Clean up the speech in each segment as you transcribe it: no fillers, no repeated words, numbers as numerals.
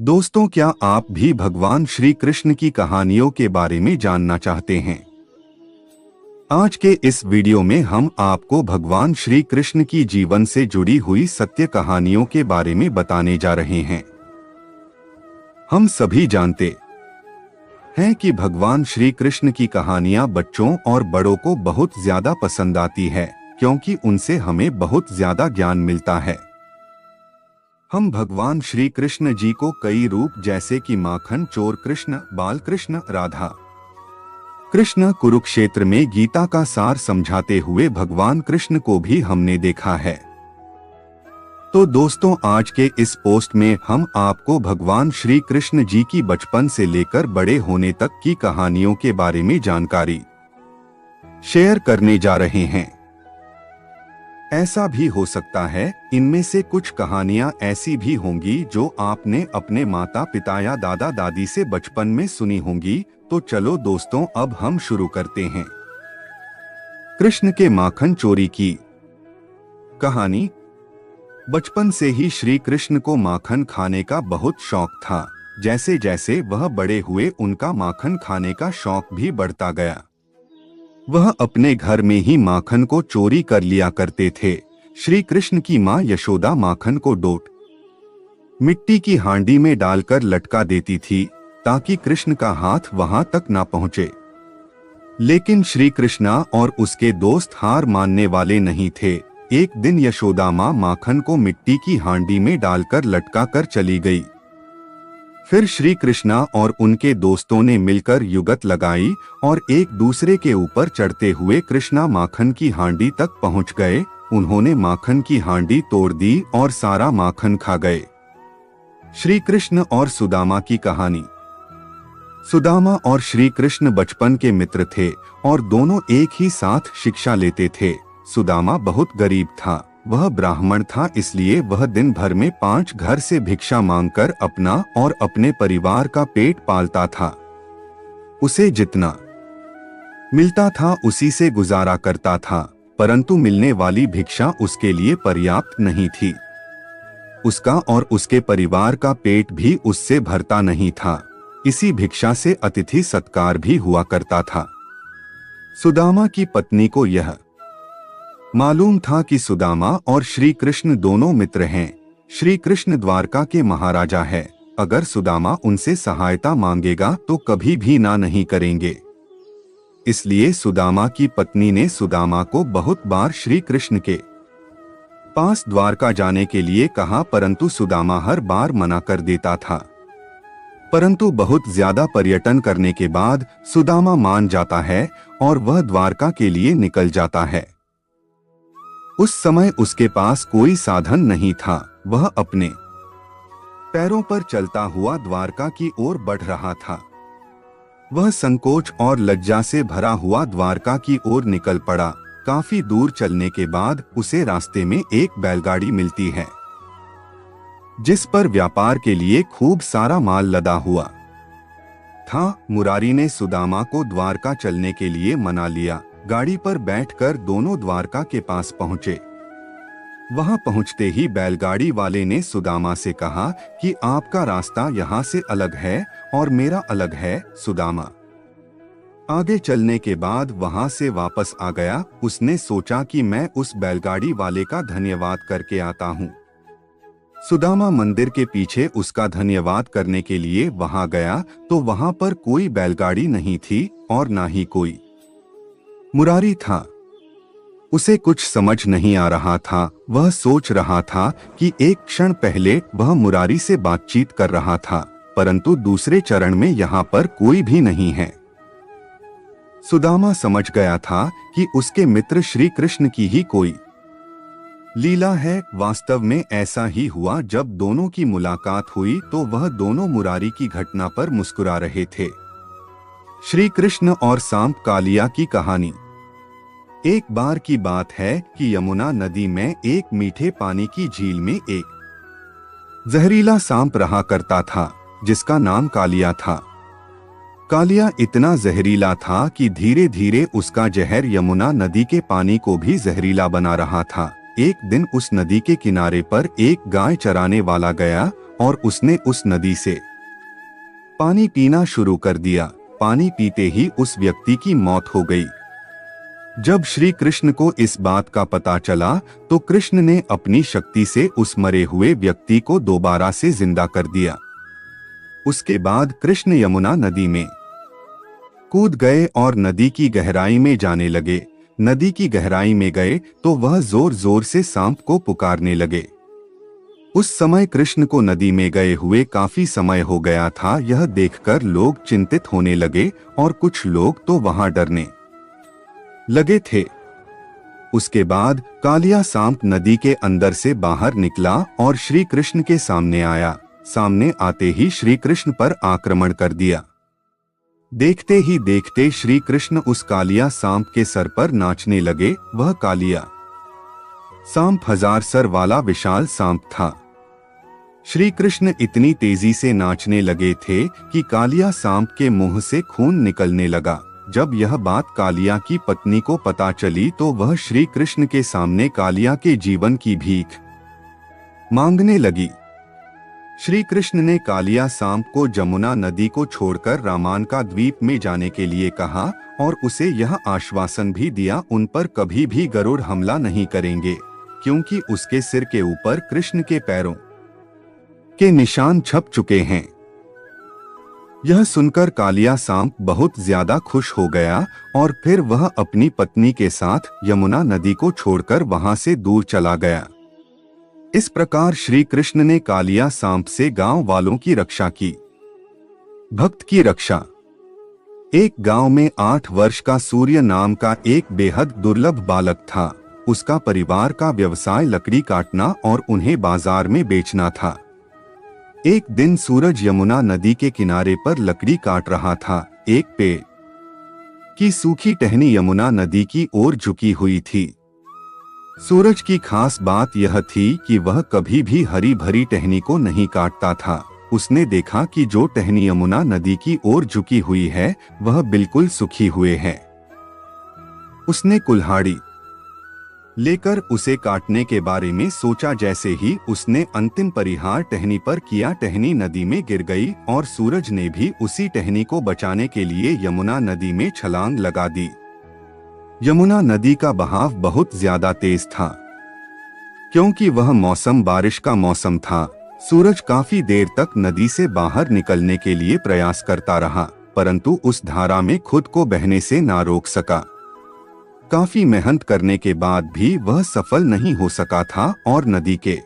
दोस्तों, क्या आप भी भगवान श्री कृष्ण की कहानियों के बारे में जानना चाहते हैं? आज के इस वीडियो में हम आपको भगवान श्री कृष्ण की जीवन से जुड़ी हुई सत्य कहानियों के बारे में बताने जा रहे हैं। हम सभी जानते हैं कि भगवान श्री कृष्ण की कहानियां बच्चों और बड़ों को बहुत ज्यादा पसंद आती है, क्योंकि उनसे हमें बहुत ज्यादा ज्ञान मिलता है। हम भगवान श्री कृष्ण जी को कई रूप जैसे कि माखन चोर कृष्ण, बाल कृष्ण, राधा कृष्ण, कुरुक्षेत्र में गीता का सार समझाते हुए भगवान कृष्ण को भी हमने देखा है। तो दोस्तों, आज के इस पोस्ट में हम आपको भगवान श्री कृष्ण जी की बचपन से लेकर बड़े होने तक की कहानियों के बारे में जानकारी शेयर करने जा रहे हैं। ऐसा भी हो सकता है इनमें से कुछ कहानियां ऐसी भी होंगी जो आपने अपने माता पिता या दादा दादी से बचपन में सुनी होंगी। तो चलो दोस्तों, अब हम शुरू करते हैं। कृष्ण के माखन चोरी की कहानी। बचपन से ही श्री कृष्ण को माखन खाने का बहुत शौक था। जैसे जैसे वह बड़े हुए उनका माखन खाने का शौक भी बढ़ता गया। वह अपने घर में ही माखन को चोरी कर लिया करते थे। श्री कृष्ण की मां यशोदा माखन को डोट मिट्टी की हांडी में डालकर लटका देती थी ताकि कृष्ण का हाथ वहां तक ना पहुंचे। लेकिन श्री कृष्णा और उसके दोस्त हार मानने वाले नहीं थे। एक दिन यशोदा मां माखन को मिट्टी की हांडी में डालकर लटका कर चली गई। फिर श्री कृष्णा और उनके दोस्तों ने मिलकर युगत लगाई और एक दूसरे के ऊपर चढ़ते हुए कृष्णा माखन की हांडी तक पहुंच गए। उन्होंने माखन की हांडी तोड़ दी और सारा माखन खा गए। श्री कृष्ण और सुदामा की कहानी। सुदामा और श्री कृष्ण बचपन के मित्र थे और दोनों एक ही साथ शिक्षा लेते थे। सुदामा बहुत गरीब था। वह ब्राह्मण था, इसलिए वह दिन भर में 5 घर से भिक्षा मांगकर अपना और अपने परिवार का पेट पालता था। उसे जितना मिलता था उसी से गुजारा करता था, परंतु मिलने वाली भिक्षा उसके लिए पर्याप्त नहीं थी। उसका और उसके परिवार का पेट भी उससे भरता नहीं था। इसी भिक्षा से अतिथि सत्कार भी हुआ करता था। सुदामा की पत्नी को यह मालूम था कि सुदामा और श्री कृष्ण दोनों मित्र हैं। श्री कृष्ण द्वारका के महाराजा है। अगर सुदामा उनसे सहायता मांगेगा तो कभी भी ना नहीं करेंगे। इसलिए सुदामा की पत्नी ने सुदामा को बहुत बार श्री कृष्ण के पास द्वारका जाने के लिए कहा, परंतु सुदामा हर बार मना कर देता था। परंतु बहुत ज्यादा पर्यटन करने के बाद सुदामा मान जाता है और वह द्वारका के लिए निकल जाता है। उस समय उसके पास कोई साधन नहीं था। वह अपने पैरों पर चलता हुआ द्वारका की ओर बढ़ रहा था। वह संकोच और लज्जा से भरा हुआ द्वारका की ओर निकल पड़ा। काफी दूर चलने के बाद उसे रास्ते में एक बैलगाड़ी मिलती है, जिस पर व्यापार के लिए खूब सारा माल लदा हुआ था। मुरारी ने सुदामा को द्वारका चलने के लिए मना लिया। गाड़ी पर बैठकर दोनों द्वारका के पास पहुंचे। वहां पहुंचते ही बैलगाड़ी वाले ने सुदामा से कहा कि आपका रास्ता यहाँ से अलग है और मेरा अलग है। सुदामा आगे चलने के बाद वहां से वापस आ गया। उसने सोचा कि मैं उस बैलगाड़ी वाले का धन्यवाद करके आता हूँ। सुदामा मंदिर के पीछे उसका धन्यवाद करने के लिए वहां गया तो वहां पर कोई बैलगाड़ी नहीं थी और ना ही कोई मुरारी था। उसे कुछ समझ नहीं आ रहा था। वह सोच रहा था कि एक क्षण पहले वह मुरारी से बातचीत कर रहा था, परंतु दूसरे चरण में यहाँ पर कोई भी नहीं है। सुदामा समझ गया था कि उसके मित्र श्री कृष्ण की ही कोई लीला है। वास्तव में ऐसा ही हुआ। जब दोनों की मुलाकात हुई तो वह दोनों मुरारी की घटना पर मुस्कुरा रहे थे। श्री कृष्ण और सांप कालिया की कहानी। एक बार की बात है कि यमुना नदी में एक मीठे पानी की झील में एक जहरीला सांप रहा करता था, जिसका नाम कालिया था। कालिया इतना जहरीला था कि धीरे धीरे उसका जहर यमुना नदी के पानी को भी जहरीला बना रहा था। एक दिन उस नदी के किनारे पर एक गाय चराने वाला गया और उसने उस नदी से पानी पीना शुरू कर दिया। पानी पीते ही उस व्यक्ति की मौत हो गई। जब श्री कृष्ण को इस बात का पता चला तो कृष्ण ने अपनी शक्ति से उस मरे हुए व्यक्ति को दोबारा से जिंदा कर दिया। उसके बाद कृष्ण यमुना नदी में कूद गए और नदी की गहराई में जाने लगे। नदी की गहराई में गए तो वह जोर जोर से सांप को पुकारने लगे। उस समय कृष्ण को नदी में गए हुए काफी समय हो गया था। यह देखकर लोग चिंतित होने लगे और कुछ लोग तो वहां डरने लगे थे। उसके बाद कालिया सांप नदी के अंदर से बाहर निकला और श्री कृष्ण के सामने आया। सामने आते ही श्री कृष्ण पर आक्रमण कर दिया। देखते ही देखते श्री कृष्ण उस कालिया सांप के सर पर नाचने लगे। वह कालिया सांप 1000 सर वाला विशाल सांप था। श्री कृष्ण इतनी तेजी से नाचने लगे थे कि कालिया सांप के मुंह से खून निकलने लगा। जब यह बात कालिया की पत्नी को पता चली तो वह श्री कृष्ण के सामने कालिया के जीवन की भीख मांगने लगी। श्री कृष्ण ने कालिया सांप को जमुना नदी को छोड़कर रामानका द्वीप में जाने के लिए कहा और उसे यह आश्वासन भी दिया उन पर कभी भी गरुड़ हमला नहीं करेंगे, क्योंकि उसके सिर के ऊपर कृष्ण के पैरों के निशान छप चुके हैं। यह सुनकर कालिया सांप बहुत ज्यादा खुश हो गया और फिर वह अपनी पत्नी के साथ यमुना नदी को छोड़कर वहां से दूर चला गया। इस प्रकार श्री कृष्ण ने कालिया सांप से गांव वालों की रक्षा की। भक्त की रक्षा। एक गांव में 8 वर्ष का सूर्य नाम का एक बेहद दुर्लभ बालक था। उसका परिवार का व्यवसाय लकड़ी काटना और उन्हें बाजार में बेचना था। एक दिन सूरज यमुना नदी के किनारे पर लकड़ी काट रहा था। एक पेड़ की सूखी टहनी यमुना नदी की ओर झुकी हुई थी। सूरज की खास बात यह थी कि वह कभी भी हरी भरी टहनी को नहीं काटता था। उसने देखा कि जो टहनी यमुना नदी की ओर झुकी हुई है वह बिल्कुल सूखी हुए है। उसने कुल्हाड़ी लेकर उसे काटने के बारे में सोचा। जैसे ही उसने अंतिम परिहार टहनी पर किया, टहनी नदी में गिर गई और सूरज ने भी उसी टहनी को बचाने के लिए यमुना नदी में छलांग लगा दी। यमुना नदी का बहाव बहुत ज्यादा तेज था, क्योंकि वह मौसम बारिश का मौसम था। सूरज काफी देर तक नदी से बाहर निकलने के लिए प्रयास करता रहा, परंतु उस धारा में खुद को बहने से ना रोक सका। काफी मेहनत करने के बाद भी वह सफल नहीं हो सका था और नदी के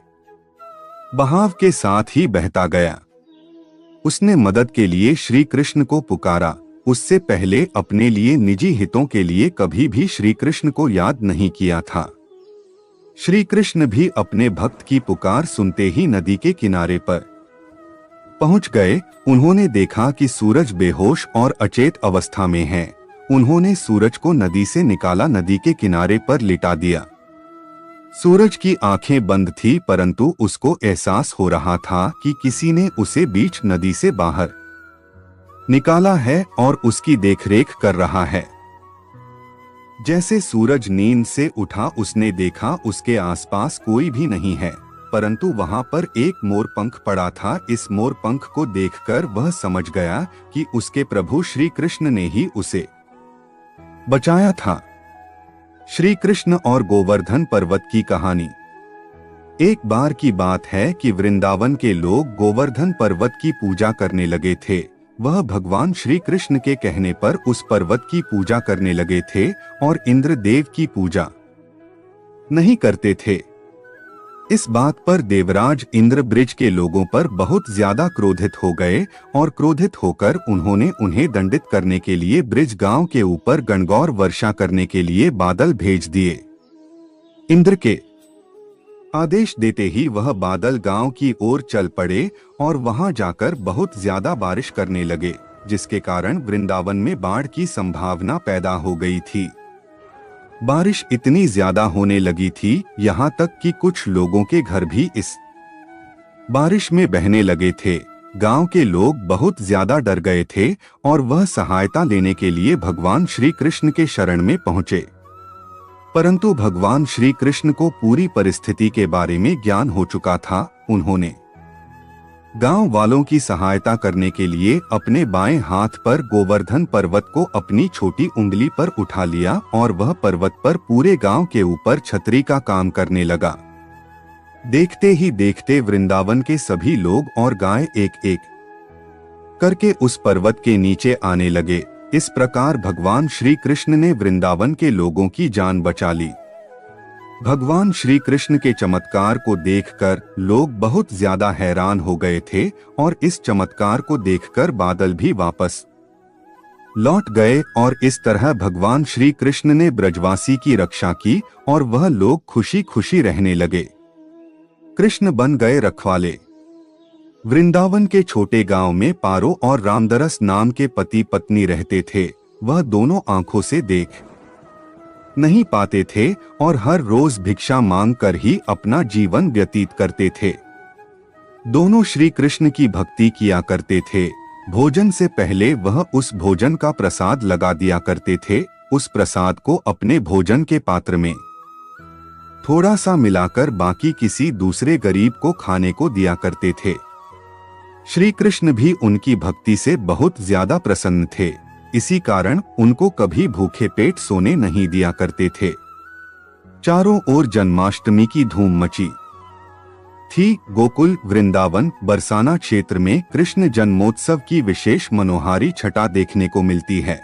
बहाव के साथ ही बहता गया। उसने मदद के लिए श्री कृष्ण को पुकारा। उससे पहले अपने लिए निजी हितों के लिए कभी भी श्री कृष्ण को याद नहीं किया था। श्री कृष्ण भी अपने भक्त की पुकार सुनते ही नदी के किनारे पर पहुंच गए। उन्होंने देखा कि सूरज बेहोश और अचेत अवस्था में है। उन्होंने सूरज को नदी से निकाला, नदी के किनारे पर लिटा दिया। सूरज की आंखें बंद थी, परंतु उसको एहसास हो रहा था कि किसी ने उसे बीच नदी से बाहर निकाला है और उसकी देखरेख कर रहा है। जैसे सूरज नींद से उठा, उसने देखा उसके आसपास कोई भी नहीं है, परंतु वहां पर एक मोरपंख पड़ा था। इस मोरपंख को देखकर वह समझ गया कि उसके प्रभु श्री कृष्ण ने ही उसे बचाया था। श्री कृष्ण और गोवर्धन पर्वत की कहानी। एक बार की बात है कि वृंदावन के लोग गोवर्धन पर्वत की पूजा करने लगे थे। वह भगवान श्री कृष्ण के कहने पर उस पर्वत की पूजा करने लगे थे और इंद्र देव की पूजा नहीं करते थे। इस बात पर देवराज इंद्र ब्रिज के लोगों पर बहुत ज्यादा क्रोधित हो गए और क्रोधित होकर उन्होंने उन्हें दंडित करने के लिए ब्रिज गांव के ऊपर गणगौर वर्षा करने के लिए बादल भेज दिए। इंद्र के आदेश देते ही वह बादल गांव की ओर चल पड़े और वहां जाकर बहुत ज्यादा बारिश करने लगे, जिसके कारण वृंदावन में बाढ़ की संभावना पैदा हो गई थी। बारिश इतनी ज्यादा होने लगी थी, यहाँ तक कि कुछ लोगों के घर भी इस बारिश में बहने लगे थे। गांव के लोग बहुत ज्यादा डर गए थे और वह सहायता लेने के लिए भगवान श्री कृष्ण के शरण में पहुंचे। परंतु भगवान श्री कृष्ण को पूरी परिस्थिति के बारे में ज्ञान हो चुका था। उन्होंने गांव वालों की सहायता करने के लिए अपने बाएं हाथ पर गोवर्धन पर्वत को अपनी छोटी उंगली पर उठा लिया और वह पर्वत पर पूरे गांव के ऊपर छतरी का काम करने लगा। देखते ही देखते वृंदावन के सभी लोग और गाय एक एक करके उस पर्वत के नीचे आने लगे। इस प्रकार भगवान श्री कृष्ण ने वृंदावन के लोगों की जान बचा ली। भगवान श्री कृष्ण के चमत्कार को देखकर लोग बहुत ज्यादा हैरान हो गए थे और इस चमत्कार को देखकर बादल भी वापस लौट गए और इस तरह भगवान श्री कृष्ण ने ब्रजवासी की रक्षा की और वह लोग खुशी खुशी रहने लगे। कृष्ण बन गए रखवाले। वृंदावन के छोटे गांव में पारो और रामदरस नाम के पति पत्नी रहते थे। वह दोनों आंखों से देख नहीं पाते थे और हर रोज भिक्षा मांग कर ही अपना जीवन व्यतीत करते थे। दोनों श्री कृष्ण की भक्ति किया करते थे। भोजन से पहले वह उस भोजन का प्रसाद लगा दिया करते थे। उस प्रसाद को अपने भोजन के पात्र में थोड़ा सा मिलाकर बाकी किसी दूसरे गरीब को खाने को दिया करते थे। श्री कृष्ण भी उनकी भक्ति से बहुत ज्यादा प्रसन्न थे। इसी कारण उनको कभी भूखे पेट सोने नहीं दिया करते थे। चारों ओर जन्माष्टमी की धूम मची थी। गोकुल, वृंदावन, बरसाना क्षेत्र में कृष्ण जन्मोत्सव की विशेष मनोहारी छटा देखने को मिलती है।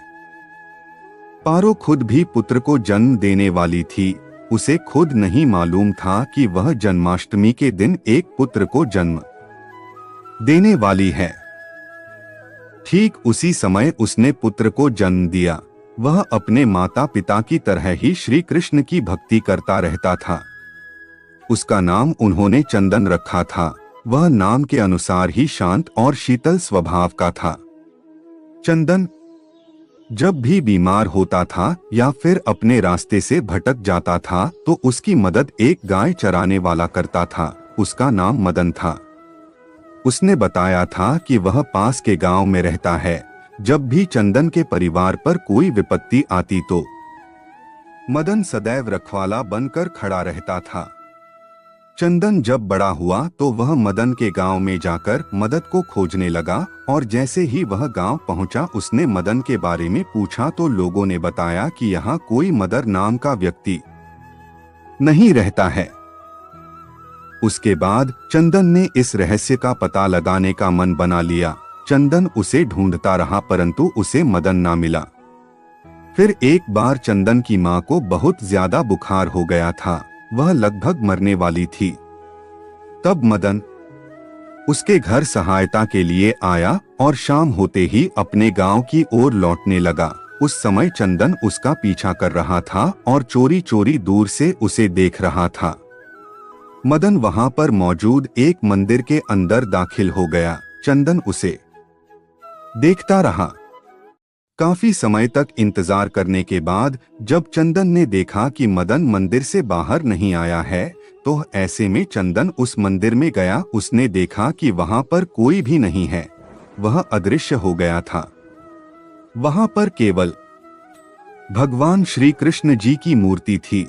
पारो खुद भी पुत्र को जन्म देने वाली थी। उसे खुद नहीं मालूम था कि वह जन्माष्टमी के दिन एक पुत्र को जन्म देने वाली है। ठीक उसी समय उसने पुत्र को जन्म दिया। वह अपने माता पिता की तरह ही श्री कृष्ण की भक्ति करता रहता था। उसका नाम उन्होंने चंदन रखा था। वह नाम के अनुसार ही शांत और शीतल स्वभाव का था। चंदन जब भी बीमार होता था या फिर अपने रास्ते से भटक जाता था तो उसकी मदद एक गाय चराने वाला करता था। उसका नाम मदन था। उसने बताया था कि वह पास के गांव में रहता है। जब भी चंदन के परिवार पर कोई विपत्ति आती तो मदन सदैव रखवाला बनकर खड़ा रहता था। चंदन जब बड़ा हुआ तो वह मदन के गांव में जाकर मदद को खोजने लगा और जैसे ही वह गांव पहुंचा उसने मदन के बारे में पूछा तो लोगों ने बताया कि यहाँ कोई मदर नाम का व्यक्ति नहीं रहता है। उसके बाद चंदन ने इस रहस्य का पता लगाने का मन बना लिया। चंदन उसे ढूंढता रहा परंतु उसे मदन ना मिला। फिर एक बार चंदन की मां को बहुत ज्यादा बुखार हो गया था। वह लगभग मरने वाली थी। तब मदन उसके घर सहायता के लिए आया और शाम होते ही अपने गांव की ओर लौटने लगा। उस समय चंदन उसका पीछा कर रहा था और चोरी चोरी दूर से उसे देख रहा था। मदन वहां पर मौजूद एक मंदिर के अंदर दाखिल हो गया। चंदन उसे देखता रहा। काफी समय तक इंतजार करने के बाद जब चंदन ने देखा कि मदन मंदिर से बाहर नहीं आया है तो ऐसे में चंदन उस मंदिर में गया। उसने देखा कि वहां पर कोई भी नहीं है। वह अदृश्य हो गया था। वहां पर केवल भगवान श्री कृष्ण जी की मूर्ति थी।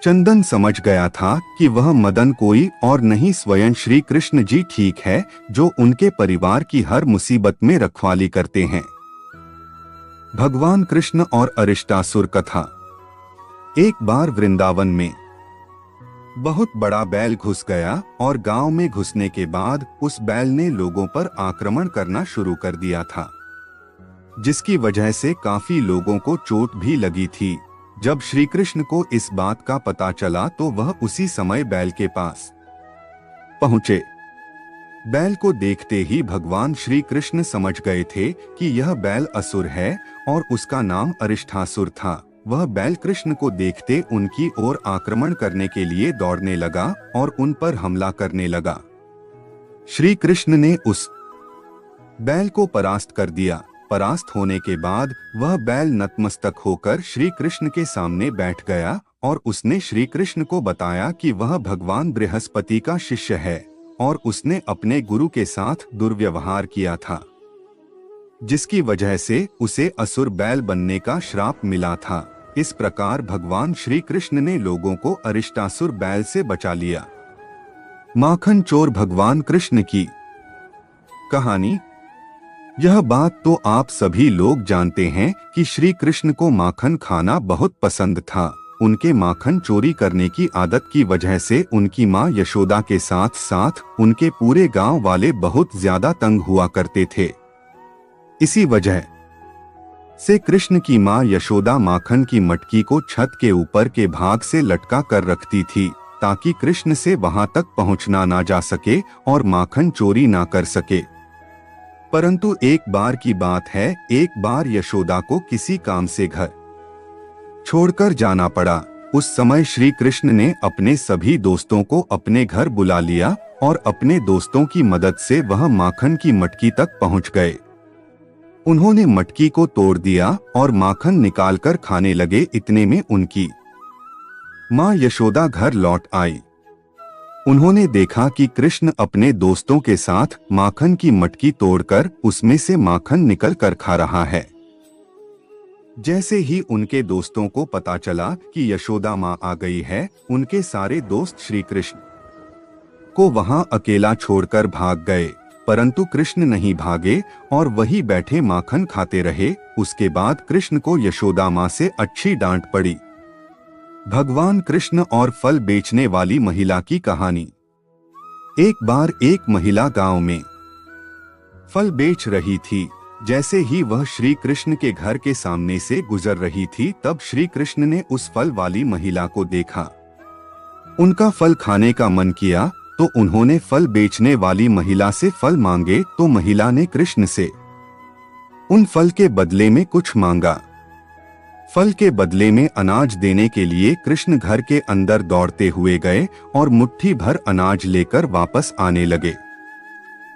चंदन समझ गया था कि वह मदन कोई और नहीं स्वयं श्री कृष्ण जी ठीक है जो उनके परिवार की हर मुसीबत में रखवाली करते हैं। भगवान कृष्ण और अरिष्टासुर कथा। एक बार वृंदावन में बहुत बड़ा बैल घुस गया और गांव में घुसने के बाद उस बैल ने लोगों पर आक्रमण करना शुरू कर दिया था, जिसकी वजह से काफी लोगों को चोट भी लगी थी। जब श्री कृष्ण को इस बात का पता चला तो वह उसी समय बैल के पास पहुंचे। बैल को देखते ही भगवान श्री कृष्ण समझ गए थे कि यह बैल असुर है और उसका नाम अरिष्ठासुर था। वह बैल कृष्ण को देखते उनकी ओर आक्रमण करने के लिए दौड़ने लगा और उन पर हमला करने लगा। श्री कृष्ण ने उस बैल को परास्त कर दिया। परास्त होने के बाद वह बैल नतमस्तक होकर श्री कृष्ण के सामने बैठ गया और उसने श्री कृष्ण को बताया कि वह भगवान बृहस्पति का शिष्य है और उसने अपने गुरु के साथ दुर्व्यवहार किया था, जिसकी वजह से उसे असुर बैल बनने का श्राप मिला था। इस प्रकार भगवान श्री कृष्ण ने लोगों को अरिष्टासुर बैल से बचा लिया। माखन चोर भगवान कृष्ण की कहानी। यह बात तो आप सभी लोग जानते हैं कि श्री कृष्ण को माखन खाना बहुत पसंद था। उनके माखन चोरी करने की आदत की वजह से उनकी माँ यशोदा के साथ साथ उनके पूरे गांव वाले बहुत ज्यादा तंग हुआ करते थे। इसी वजह से कृष्ण की माँ यशोदा माखन की मटकी को छत के ऊपर के भाग से लटका कर रखती थी ताकि कृष्ण से वहां तक पहुंचना ना जा सके और माखन चोरी ना कर सके। परंतु एक बार की बात है, एक बार यशोदा को किसी काम से घर छोड़कर जाना पड़ा। उस समय श्री कृष्ण ने अपने सभी दोस्तों को अपने घर बुला लिया और अपने दोस्तों की मदद से वह माखन की मटकी तक पहुंच गए। उन्होंने मटकी को तोड़ दिया और माखन निकालकर खाने लगे। इतने में उनकी माँ यशोदा घर लौट आई। उन्होंने देखा कि कृष्ण अपने दोस्तों के साथ माखन की मटकी तोड़कर उसमें से माखन निकल कर खा रहा है। जैसे ही उनके दोस्तों को पता चला कि यशोदा माँ आ गई है, उनके सारे दोस्त श्री कृष्ण को वहां अकेला छोड़कर भाग गए। परंतु कृष्ण नहीं भागे और वही बैठे माखन खाते रहे। उसके बाद कृष्ण को यशोदा माँ से अच्छी डांट पड़ी। भगवान कृष्ण और फल बेचने वाली महिला की कहानी। एक बार एक महिला गांव में फल बेच रही थी। जैसे ही वह श्री कृष्ण के घर के सामने से गुजर रही थी, तब श्री कृष्ण ने उस फल वाली महिला को देखा। उनका फल खाने का मन किया तो उन्होंने फल बेचने वाली महिला से फल मांगे, तो महिला ने कृष्ण से उन फल के बदले में कुछ मांगा। फल के बदले में अनाज देने के लिए कृष्ण घर के अंदर दौड़ते हुए गए और मुट्ठी भर अनाज लेकर वापस आने लगे।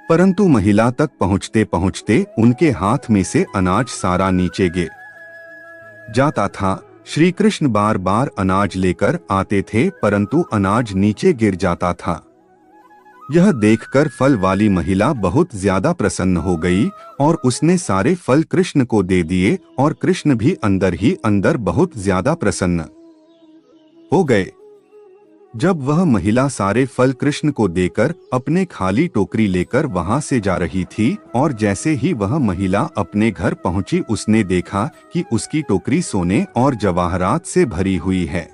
परंतु महिला तक पहुंचते पहुंचते उनके हाथ में से अनाज सारा नीचे गिर जाता था। श्री कृष्ण बार बार अनाज लेकर आते थे, परंतु अनाज नीचे गिर जाता था। यह देखकर फल वाली महिला बहुत ज्यादा प्रसन्न हो गई और उसने सारे फल कृष्ण को दे दिए और कृष्ण भी अंदर ही अंदर बहुत ज्यादा प्रसन्न हो गए। जब वह महिला सारे फल कृष्ण को देकर अपने खाली टोकरी लेकर वहां से जा रही थी और जैसे ही वह महिला अपने घर पहुंची, उसने देखा कि उसकी टोकरी सोने और जवाहरात से भरी हुई है।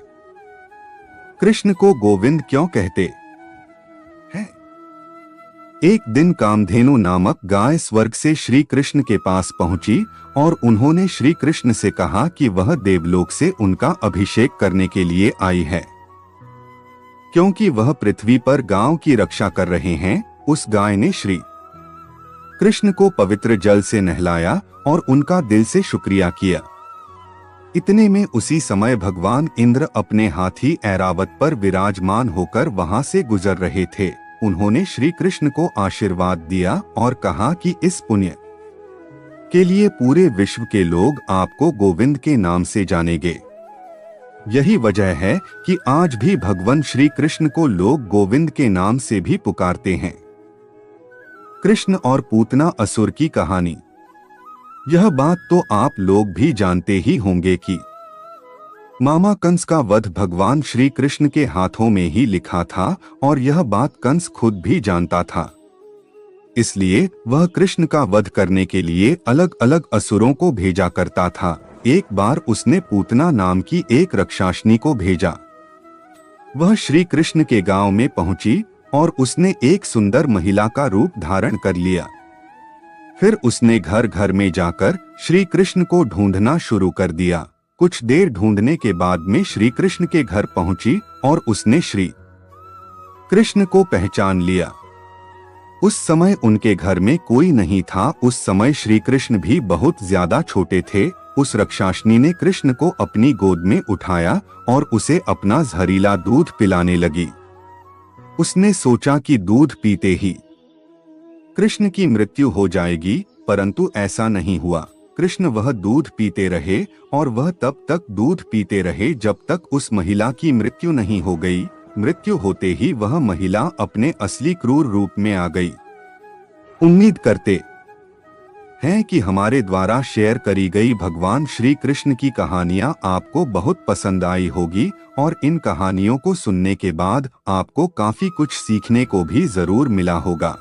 कृष्ण को गोविंद क्यों कहते हैं? एक दिन कामधेनु नामक गाय स्वर्ग से श्री कृष्ण के पास पहुंची और उन्होंने श्री कृष्ण से कहा कि वह देवलोक से उनका अभिषेक करने के लिए आई है, क्योंकि वह पृथ्वी पर गांव की रक्षा कर रहे हैं। उस गाय ने श्री कृष्ण को पवित्र जल से नहलाया और उनका दिल से शुक्रिया किया। इतने में उसी समय भगवान इंद्र अपने हाथी ऐरावत पर विराजमान होकर वहां से गुजर रहे थे। उन्होंने श्री कृष्ण को आशीर्वाद दिया और कहा कि इस पुण्य के लिए पूरे विश्व के लोग आपको गोविंद के नाम से जानेंगे। यही वजह है कि आज भी भगवान श्री कृष्ण को लोग गोविंद के नाम से भी पुकारते हैं। कृष्ण और पूतना असुर की कहानी। यह बात तो आप लोग भी जानते ही होंगे कि मामा कंस का वध भगवान श्री कृष्ण के हाथों में ही लिखा था और यह बात कंस खुद भी जानता था। इसलिए वह कृष्ण का वध करने के लिए अलग अलग असुरों को भेजा करता था। एक बार उसने पूतना नाम की एक राक्षसनी को भेजा। वह श्री कृष्ण के गांव में पहुंची और उसने एक सुंदर महिला का रूप धारण कर लिया। फिर उसने घर घर में जाकर श्री कृष्ण को ढूंढना शुरू कर दिया। कुछ देर ढूंढने के बाद में श्री कृष्ण के घर पहुंची और उसने श्री कृष्ण को पहचान लिया। उस समय उनके घर में कोई नहीं था। उस समय श्री कृष्ण भी बहुत ज्यादा छोटे थे। उस राक्षसनी ने कृष्ण को अपनी गोद में उठाया और उसे अपना जहरीला दूध पिलाने लगी। उसने सोचा कि दूध पीते ही कृष्ण की मृत्यु हो जाएगी, परंतु ऐसा नहीं हुआ। कृष्ण वह दूध पीते रहे और वह तब तक दूध पीते रहे जब तक उस महिला की मृत्यु नहीं हो गई। मृत्यु होते ही वह महिला अपने असली क्रूर रूप में आ गई। उम्मीद करते हैं कि हमारे द्वारा शेयर करी गई भगवान श्री कृष्ण की कहानियां आपको बहुत पसंद आई होगी और इन कहानियों को सुनने के बाद आपको काफी कुछ सीखने को भी जरूर मिला होगा।